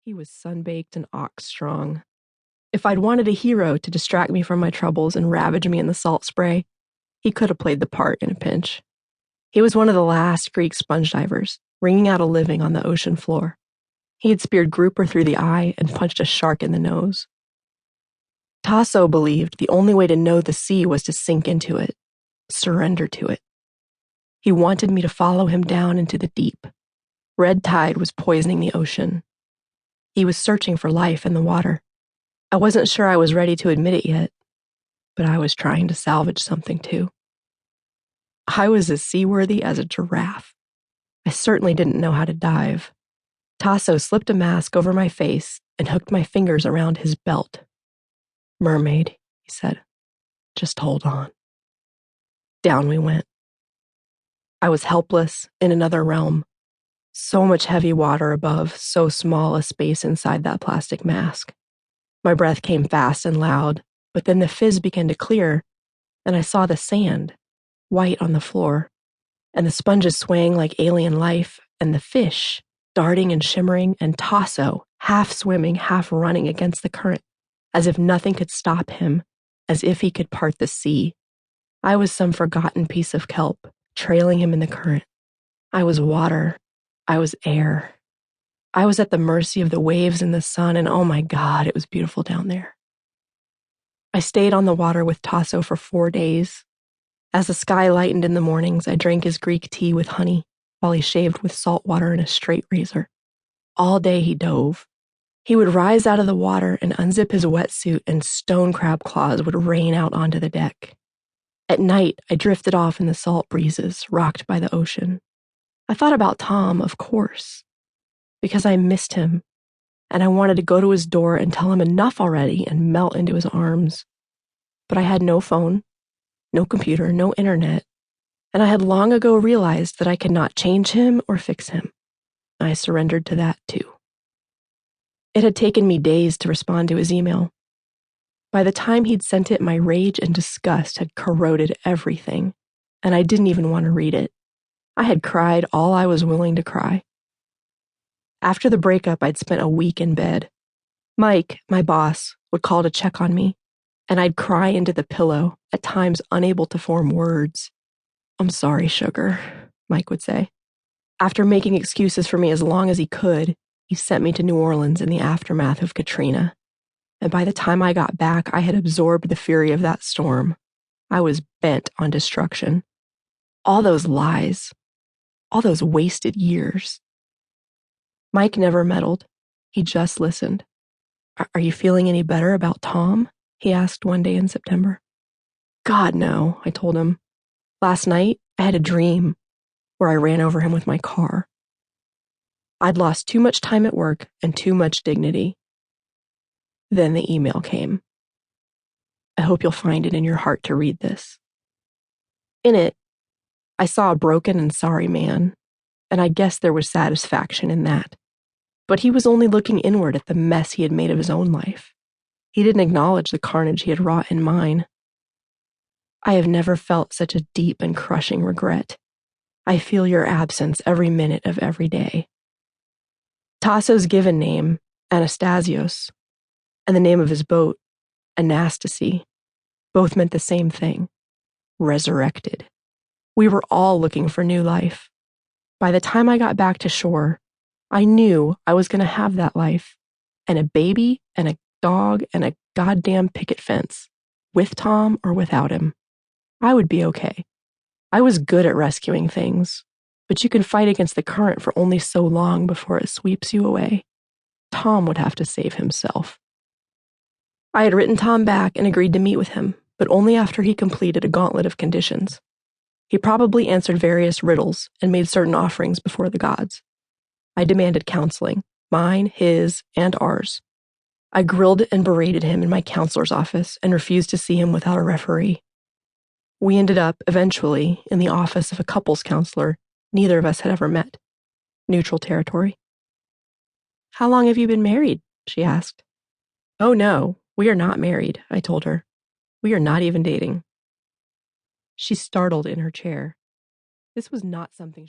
He was sun-baked and ox-strong. If I'd wanted a hero to distract me from my troubles and ravage me in the salt spray, he could have played the part in a pinch. He was one of the last Greek sponge divers, wringing out a living on the ocean floor. He had speared grouper through the eye and punched a shark in the nose. Tasso believed the only way to know the sea was to sink into it, surrender to it. He wanted me to follow him down into the deep. Red tide was poisoning the ocean. He was searching for life in the water. I wasn't sure I was ready to admit it yet, but I was trying to salvage something too. I was as seaworthy as a giraffe. I certainly didn't know how to dive. Tasso slipped a mask over my face and hooked my fingers around his belt. "Mermaid," he said. "Just hold on." Down we went. I was helpless in another realm. So much heavy water above, so small a space inside that plastic mask. My breath came fast and loud, but then the fizz began to clear, and I saw the sand, white on the floor, and the sponges swaying like alien life, and the fish, darting and shimmering, and Tasso, half swimming, half running against the current, as if nothing could stop him, as if he could part the sea. I was some forgotten piece of kelp, trailing him in the current. I was water. I was air. I was at the mercy of the waves and the sun, and oh my God, it was beautiful down there. I stayed on the water with Tasso for 4 days. As the sky lightened in the mornings, I drank his Greek tea with honey, while he shaved with salt water and a straight razor. All day he dove. He would rise out of the water and unzip his wetsuit, and stone crab claws would rain out onto the deck. At night, I drifted off in the salt breezes, rocked by the ocean. I thought about Tom, of course, because I missed him, and I wanted to go to his door and tell him enough already and melt into his arms. But I had no phone, no computer, no internet, and I had long ago realized that I could not change him or fix him. I surrendered to that too. It had taken me days to respond to his email. By the time he'd sent it, my rage and disgust had corroded everything, and I didn't even want to read it. I had cried all I was willing to cry. After the breakup, I'd spent a week in bed. Mike, my boss, would call to check on me, and I'd cry into the pillow, at times unable to form words. "I'm sorry, sugar," Mike would say. After making excuses for me as long as he could, he sent me to New Orleans in the aftermath of Katrina. And by the time I got back, I had absorbed the fury of that storm. I was bent on destruction. All those lies. All those wasted years. Mike never meddled. He just listened. "Are you feeling any better about Tom?" he asked one day in September. "God, no," I told him. "Last night, I had a dream where I ran over him with my car. I'd lost too much time at work and too much dignity." Then the email came. I hope you'll find it in your heart to read this. In it, I saw a broken and sorry man, and I guess there was satisfaction in that. But he was only looking inward at the mess he had made of his own life. He didn't acknowledge the carnage he had wrought in mine. I have never felt such a deep and crushing regret. I feel your absence every minute of every day. Tasso's given name, Anastasios, and the name of his boat, Anastasie, both meant the same thing: resurrected. We were all looking for new life. By the time I got back to shore, I knew I was going to have that life, and a baby, and a dog, and a goddamn picket fence, with Tom or without him. I would be okay. I was good at rescuing things, but you can fight against the current for only so long before it sweeps you away. Tom would have to save himself. I had written Tom back and agreed to meet with him, but only after he completed a gauntlet of conditions. He probably answered various riddles and made certain offerings before the gods. I demanded counseling, mine, his, and ours. I grilled and berated him in my counselor's office and refused to see him without a referee. We ended up, eventually, in the office of a couples counselor neither of us had ever met. Neutral territory. "How long have you been married?" she asked. "Oh no, we are not married," I told her. "We are not even dating." She startled in her chair. This was not something she